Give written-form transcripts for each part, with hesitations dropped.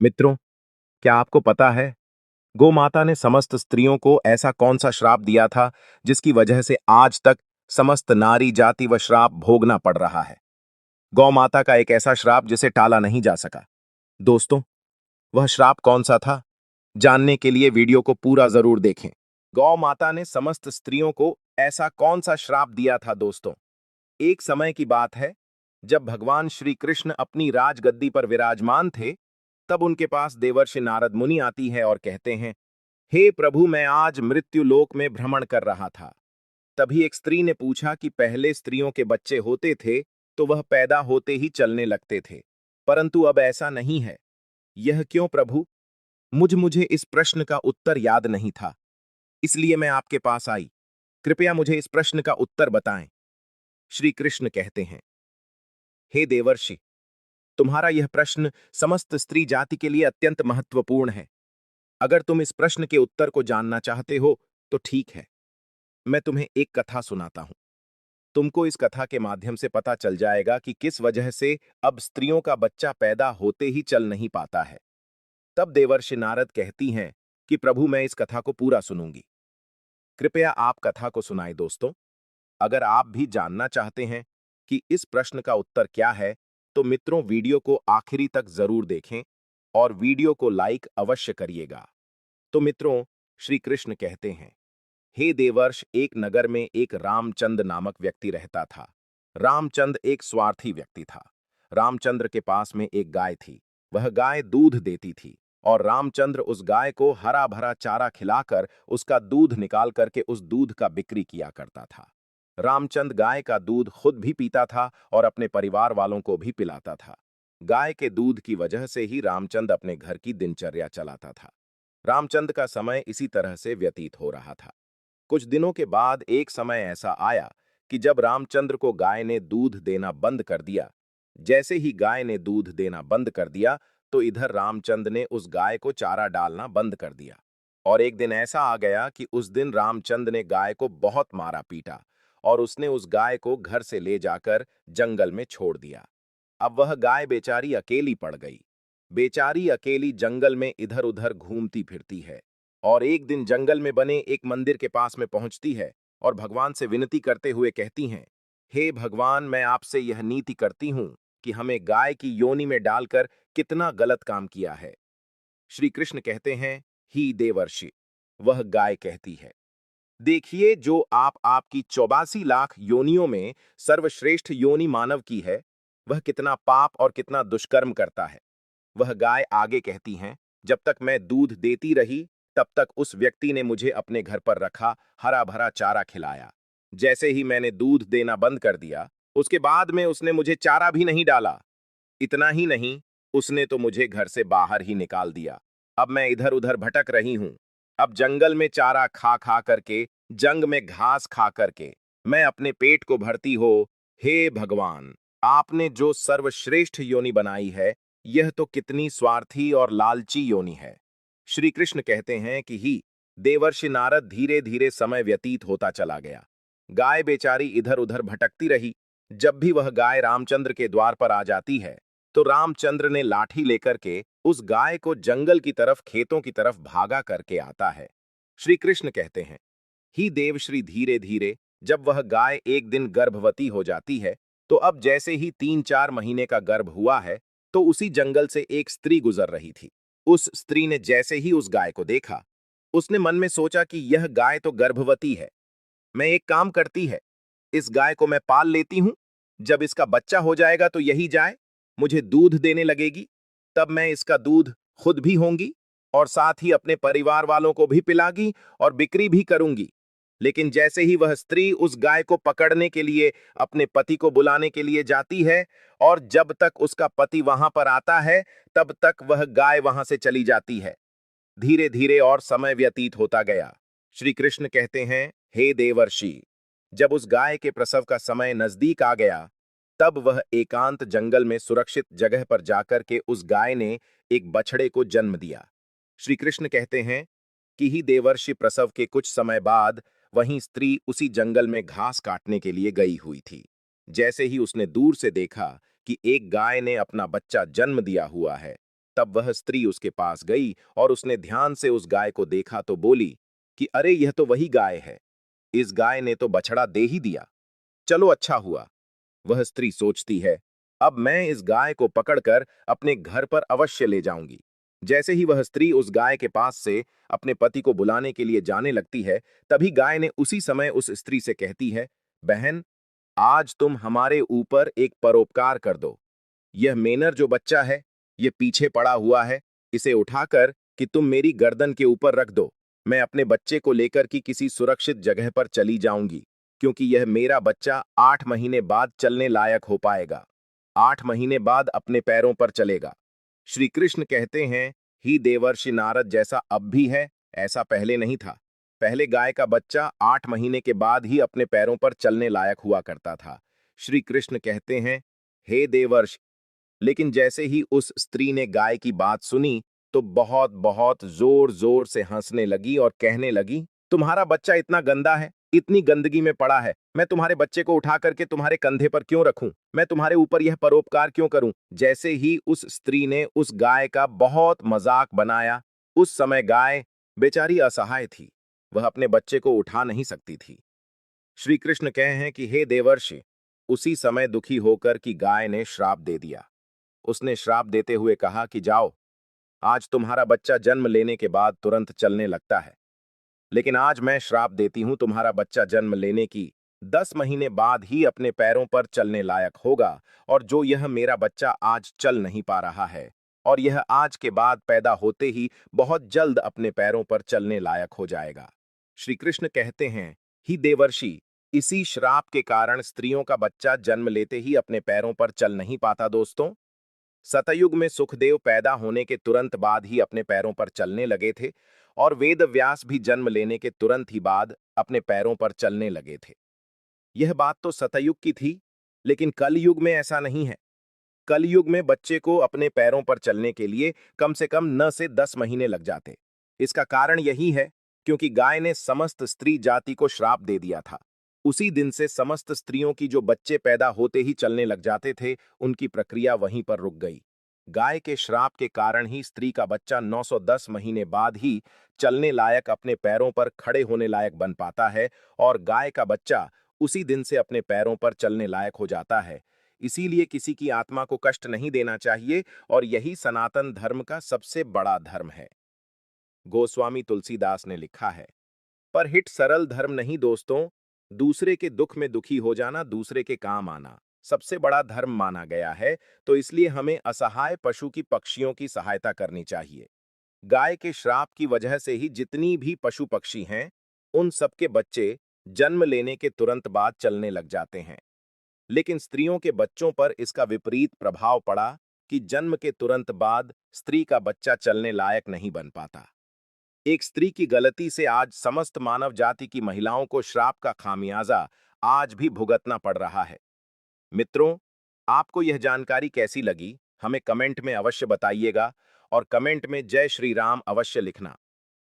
मित्रों, क्या आपको पता है गौ माता ने समस्त स्त्रियों को ऐसा कौन सा श्राप दिया था जिसकी वजह से आज तक समस्त नारी जाति व श्राप भोगना पड़ रहा है। गौ माता का एक ऐसा श्राप जिसे टाला नहीं जा सका। दोस्तों, वह श्राप कौन सा था? जानने के लिए वीडियो को पूरा जरूर देखें। गौ माता ने समस्त स्त्रियों को ऐसा कौन सा श्राप दिया था दोस्तों? एक समय की बात है जब भगवान श्री कृष्ण अपनी राजगद्दी पर विराजमान थे, तब उनके पास देवर्षि नारद मुनि आती है और कहते हैं, हे प्रभु, मैं आज मृत्यु लोक में भ्रमण कर रहा था। तभी एक स्त्री ने पूछा कि पहले स्त्रियों के बच्चे होते थे तो वह पैदा होते ही चलने लगते थे, परंतु अब ऐसा नहीं है। यह क्यों प्रभु? मुझे इस प्रश्न का उत्तर याद नहीं था, इसलिए मैं आपके पास आई। कृपया मुझे इस प्रश्न का उत्तर बताएं। श्री कृष्ण कहते हैं, हे देवर्षि, तुम्हारा यह प्रश्न समस्त स्त्री जाति के लिए अत्यंत महत्वपूर्ण है। अगर तुम इस प्रश्न के उत्तर को जानना चाहते हो तो ठीक है, मैं तुम्हें एक कथा सुनाता हूं। तुमको इस कथा के माध्यम से पता चल जाएगा कि किस वजह से अब स्त्रियों का बच्चा पैदा होते ही चल नहीं पाता है। तब देवर्षि नारद कहती हैं कि प्रभु, मैं इस कथा को पूरा सुनूंगी। कृपया आप कथा को सुनाएं दोस्तों। अगर आप भी जानना चाहते हैं कि इस प्रश्न का उत्तर क्या है, तो मित्रों वीडियो को आखिरी तक जरूर देखें और वीडियो को लाइक अवश्य करिएगा। तो मित्रों, श्री कृष्ण कहते हैं, हे देवर्ष, एक नगर में एक रामचंद्र नामक व्यक्ति रहता था। रामचंद्र एक स्वार्थी व्यक्ति था। रामचंद्र के पास में एक गाय थी। वह गाय दूध देती थी और रामचंद्र उस गाय को हरा भरा चारा खिलाकर उसका दूध निकाल करके उस दूध का बिक्री किया करता था। रामचंद्र गाय का दूध खुद भी पीता था और अपने परिवार वालों को भी पिलाता था। गाय के दूध की वजह से ही रामचंद्र अपने घर की दिनचर्या चलाता था। रामचंद्र का समय इसी तरह से व्यतीत हो रहा था। कुछ दिनों के बाद एक समय ऐसा आया कि जब रामचंद्र को गाय ने दूध देना बंद कर दिया। जैसे ही गाय ने दूध देना बंद कर दिया, तो इधर रामचंद्र ने उस गाय को चारा डालना बंद कर दिया। और एक दिन ऐसा आ गया कि उस दिन रामचंद्र ने गाय को बहुत मारा पीटा और उसने उस गाय को घर से ले जाकर जंगल में छोड़ दिया। अब वह गाय बेचारी अकेली पड़ गई। बेचारी अकेली जंगल में इधर उधर घूमती फिरती है और एक दिन जंगल में बने एक मंदिर के पास में पहुंचती है और भगवान से विनती करते हुए कहती हैं, हे भगवान, मैं आपसे यह नीति करती हूं कि हमें गाय की योनि में डालकर कितना गलत काम किया है। श्री कृष्ण कहते हैं, ही देवर्षि। वह गाय कहती है, देखिए, जो आपकी 84 लाख योनियों में सर्वश्रेष्ठ योनि मानव की है, वह कितना पाप और कितना दुष्कर्म करता है। वह गाय आगे कहती हैं, जब तक मैं दूध देती रही तब तक उस व्यक्ति ने मुझे अपने घर पर रखा, हरा भरा चारा खिलाया। जैसे ही मैंने दूध देना बंद कर दिया, उसके बाद में उसने मुझे चारा भी नहीं डाला। इतना ही नहीं, उसने तो मुझे घर से बाहर ही निकाल दिया। अब मैं इधर उधर भटक रही हूं। अब जंगल में चारा खा खा करके, जंग में घास खा करके मैं अपने पेट को भरती हो। हे भगवान, आपने जो सर्वश्रेष्ठ योनि बनाई है, यह तो कितनी स्वार्थी और लालची योनि है। श्री कृष्ण कहते हैं कि ही देवर्षि नारद, धीरे धीरे समय व्यतीत होता चला गया। गाय बेचारी इधर उधर भटकती रही। जब भी वह गाय रामचंद्र के द्वार पर आ जाती है, तो रामचंद्र ने लाठी लेकर के उस गाय को जंगल की तरफ, खेतों की तरफ भागा करके आता है। श्री कृष्ण कहते हैं, ही देवश्री, धीरे धीरे जब वह गाय एक दिन गर्भवती हो जाती है, तो अब जैसे ही 3-4 महीने का गर्भ हुआ है, तो उसी जंगल से एक स्त्री गुजर रही थी। उस स्त्री ने जैसे ही उस गाय को देखा, उसने मन में सोचा कि यह गाय तो गर्भवती है। मैं एक काम करती है, इस गाय को मैं पाल लेती हूं। जब इसका बच्चा हो जाएगा तो यही जाए मुझे दूध देने लगेगी। तब मैं इसका दूध खुद भी होंगी और साथ ही अपने परिवार वालों को भी पिलागी और बिक्री भी करूंगी। लेकिन जैसे ही वह स्त्री उस गाय को पकड़ने के लिए अपने पति को बुलाने के लिए जाती है और जब तक उसका पति वहां पर आता है, तब तक वह गाय वहां से चली जाती है। धीरे धीरे और समय व्यतीत होता गया। श्री कृष्ण कहते हैं, हे देवर्षि, जब उस गाय के प्रसव का समय नजदीक आ गया, तब वह एकांत जंगल में सुरक्षित जगह पर जाकर के उस गाय ने एक बछड़े को जन्म दिया। श्री कृष्ण कहते हैं कि ही देवर्षि, प्रसव के कुछ समय बाद वहीं स्त्री उसी जंगल में घास काटने के लिए गई हुई थी। जैसे ही उसने दूर से देखा कि एक गाय ने अपना बच्चा जन्म दिया हुआ है, तब वह स्त्री उसके पास गई और उसने ध्यान से उस गाय को देखा तो बोली कि अरे यह तो वही गाय है। इस गाय ने तो बछड़ा दे ही दिया। चलो अच्छा हुआ। वह स्त्री सोचती है, अब मैं इस गाय को पकड़कर अपने घर पर अवश्य ले जाऊंगी। जैसे ही वह स्त्री उस गाय के पास से अपने पति को बुलाने के लिए जाने लगती है, तभी गाय ने उसी समय उस स्त्री से कहती है, बहन, आज तुम हमारे ऊपर एक परोपकार कर दो। यह मेनर जो बच्चा है, ये पीछे पड़ा हुआ है। इसे उठाकर कि तुम मेरी गर्दन के ऊपर रख दो। मैं अपने बच्चे को लेकर कि किसी सुरक्षित जगह पर चली जाऊंगी, क्योंकि यह मेरा बच्चा 8 महीने बाद चलने लायक हो पाएगा। 8 महीने बाद अपने पैरों पर चलेगा। श्री कृष्ण कहते हैं, ही देवर्षि नारद, जैसा अब भी है ऐसा पहले नहीं था। पहले गाय का बच्चा 8 महीने के बाद ही अपने पैरों पर चलने लायक हुआ करता था। श्री कृष्ण कहते हैं, हे देवर्षि, लेकिन जैसे ही उस स्त्री ने गाय की बात सुनी तो बहुत बहुत जोर जोर से हंसने लगी और कहने लगी, तुम्हारा बच्चा इतना गंदा है, इतनी गंदगी में पड़ा है, मैं तुम्हारे बच्चे को उठा करके तुम्हारे कंधे पर क्यों रखूं? मैं तुम्हारे ऊपर यह परोपकार क्यों करूं? जैसे ही उस स्त्री ने उस गाय का बहुत मजाक बनाया, उस समय गाय बेचारी असहाय थी। वह अपने बच्चे को उठा नहीं सकती थी। श्री कृष्ण कहे हैं कि हे देवर्षि, उसी समय दुखी होकर कि गाय ने श्राप दे दिया। उसने श्राप देते हुए कहा कि जाओ, आज तुम्हारा बच्चा जन्म लेने के बाद तुरंत चलने लगता है, लेकिन आज मैं श्राप देती हूं, तुम्हारा बच्चा जन्म लेने की 10 महीने बाद ही अपने पैरों पर चलने लायक होगा। और जो यह मेरा बच्चा आज चल नहीं पा रहा है, और यह आज के बाद पैदा होते ही बहुत जल्द अपने पैरों पर चलने लायक हो जाएगा। श्री कृष्ण कहते हैं, ही देवर्षि, इसी श्राप के कारण स्त्रियों का बच्चा जन्म लेते ही अपने पैरों पर चल नहीं पाता। दोस्तों, सतयुग में सुखदेव पैदा होने के तुरंत बाद ही अपने पैरों पर चलने लगे थे, और वेद व्यास भी जन्म लेने के तुरंत ही बाद अपने पैरों पर चलने लगे थे। यह बात तो सतयुग की थी, लेकिन कलयुग में ऐसा नहीं है। कलयुग में बच्चे को अपने पैरों पर चलने के लिए कम से कम 9 से 10 महीने लग जाते। इसका कारण यही है क्योंकि गाय ने समस्त स्त्री जाति को श्राप दे दिया था। उसी दिन से समस्त स्त्रियों की जो बच्चे पैदा होते ही चलने लग जाते थे, उनकी प्रक्रिया वहीं पर रुक गई। गाय के श्राप के कारण ही स्त्री का बच्चा 910 महीने बाद ही चलने लायक, अपने पैरों पर खड़े होने लायक बन पाता है, और गाय का बच्चा उसी दिन से अपने पैरों पर चलने लायक हो जाता है। इसीलिए किसी की आत्मा को कष्ट नहीं देना चाहिए, और यही सनातन धर्म का सबसे बड़ा धर्म है। गोस्वामी तुलसीदास ने लिखा है, पर हिट सरल धर्म नहीं दोस्तों, दूसरे के दुख में दुखी हो जाना, दूसरे के काम आना सबसे बड़ा धर्म माना गया है। तो इसलिए हमें असहाय पशु की, पक्षियों की सहायता करनी चाहिए। गाय के श्राप की वजह से ही जितनी भी पशु पक्षी हैं, उन सबके बच्चे जन्म लेने के तुरंत बाद चलने लग जाते हैं। लेकिन स्त्रियों के बच्चों पर इसका विपरीत प्रभाव पड़ा कि जन्म के तुरंत बाद स्त्री का बच्चा चलने लायक नहीं बन पाता। एक स्त्री की गलती से आज समस्त मानव जाति की महिलाओं को श्राप का खामियाजा आज भी भुगतना पड़ रहा है। मित्रों, आपको यह जानकारी कैसी लगी, हमें कमेंट में अवश्य बताइएगा, और कमेंट में जय श्री राम अवश्य लिखना।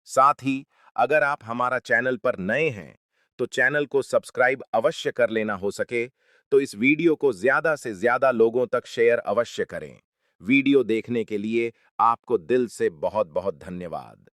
साथ ही अगर आप हमारा चैनल पर नए हैं तो चैनल को सब्सक्राइब अवश्य कर लेना, हो सके तो इस वीडियो को ज्यादा से ज्यादा लोगों तक शेयर अवश्य करें। वीडियो देखने के लिए आपको दिल से बहुत बहुत धन्यवाद।